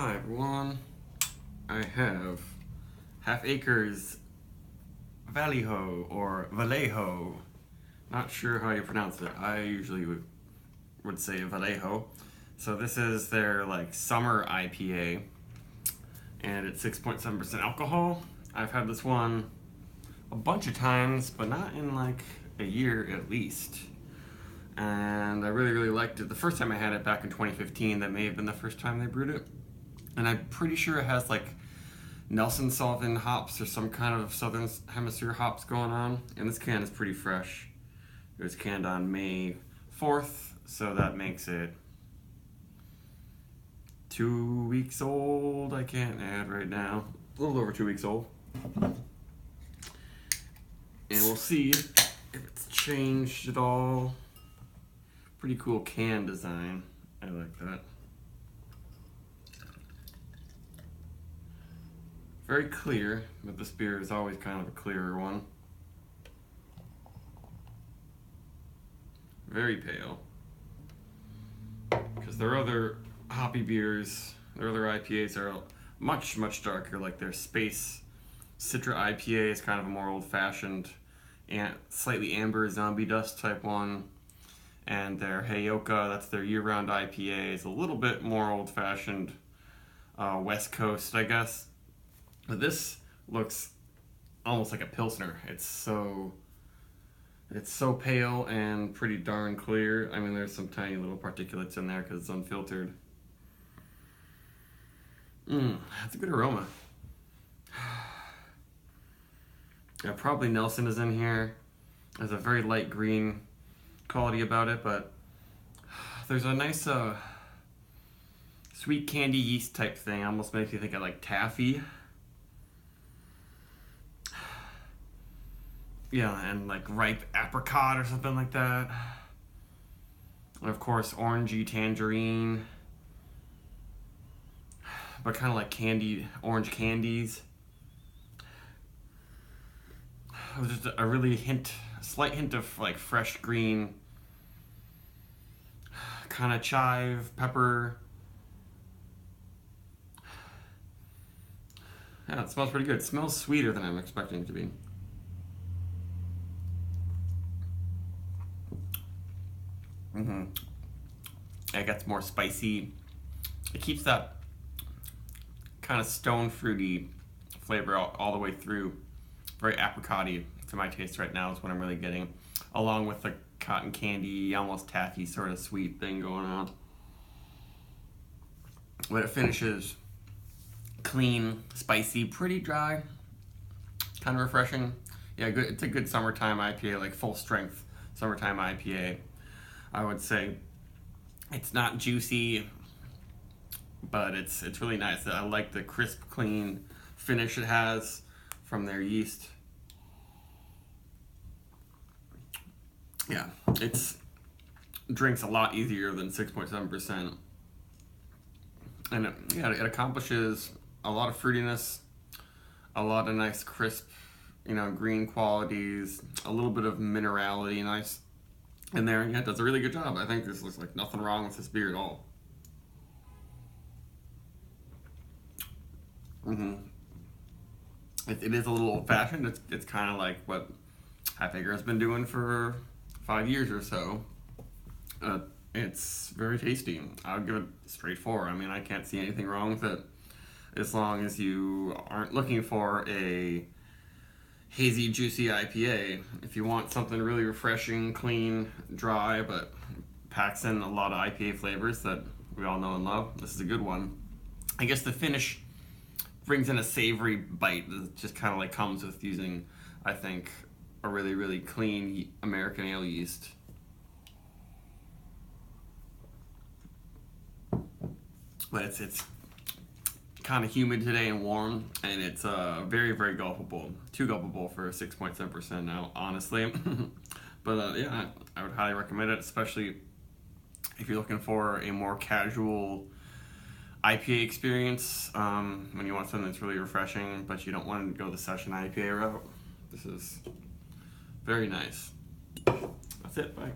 Hi everyone, I have Half Acres Vallejo or Vallejo. Not sure how you pronounce it. I usually would say Vallejo. So this is their summer IPA and it's 6.7% alcohol. I've had this one a bunch of times, but not in a year at least. And I really liked it. The first time I had it back in 2015, that may have been the first time they brewed it. And I'm pretty sure it has Nelson Sauvin hops or some kind of Southern Hemisphere hops going on. And this can is pretty fresh. It was canned on May 4th, so that makes it 2 weeks old. I can't add right now. A little over 2 weeks old. And we'll see if it's changed at all. Pretty cool can design. I like that. Very clear, but this beer is always kind of a clearer one. Very pale. Because their other hoppy beers, their other IPAs are much darker. Like their Space Citra IPA is kind of a more old-fashioned and slightly amber zombie dust type one. And their Heyoka, that's their year-round IPA, is a little bit more old-fashioned West Coast, I guess. But this looks almost like a Pilsner. It's so pale and pretty darn clear. I mean, there's some tiny little particulates in there because it's unfiltered. That's a good aroma. Yeah, probably Nelson is in here. There's a very light green quality about it, but there's a nice sweet candy yeast type thing. Almost makes me think of taffy. Yeah, and ripe apricot or something like that. And of course, orangey tangerine. But kind of like candy, orange candies. Just a slight hint of fresh green. Kind of chive, pepper. Yeah, it smells pretty good. It smells sweeter than I'm expecting it to be. It gets more spicy. It keeps that kind of stone fruity flavor all the way through. Very apricot-y to my taste right now is what I'm really getting. Along with the cotton candy, almost taffy sort of sweet thing going on. But it finishes clean, spicy, pretty dry. Kind of refreshing. Yeah, good. It's a good summertime IPA, full strength summertime IPA. I would say it's not juicy, but it's really nice. I like the crisp, clean finish it has from their yeast. Yeah, it's drinks a lot easier than 6.7%. And it accomplishes a lot of fruitiness, a lot of nice crisp, green qualities, a little bit of minerality, nice in there. Yeah, it does a really good job. I think there's nothing wrong with this beer at all. It is a little old-fashioned. It's kind of like what Half Acre has been doing for 5 years or so. It's very tasty. I would give it straight 4. I mean, I can't see anything wrong with it as long as you aren't looking for a hazy, juicy IPA. If you want something really refreshing, clean, dry, but packs in a lot of IPA flavors that we all know and love, this is a good one. I guess the finish brings in a savory bite that just kind of comes with using, I think, a really clean American ale yeast. But it's kind of humid today and warm, and it's very gulpable. Too gulpable for 6.7% now, honestly. But yeah, I would highly recommend it, especially if you're looking for a more casual IPA experience, when you want something that's really refreshing, but you don't want to go the session IPA route. This is very nice. That's it. Bye.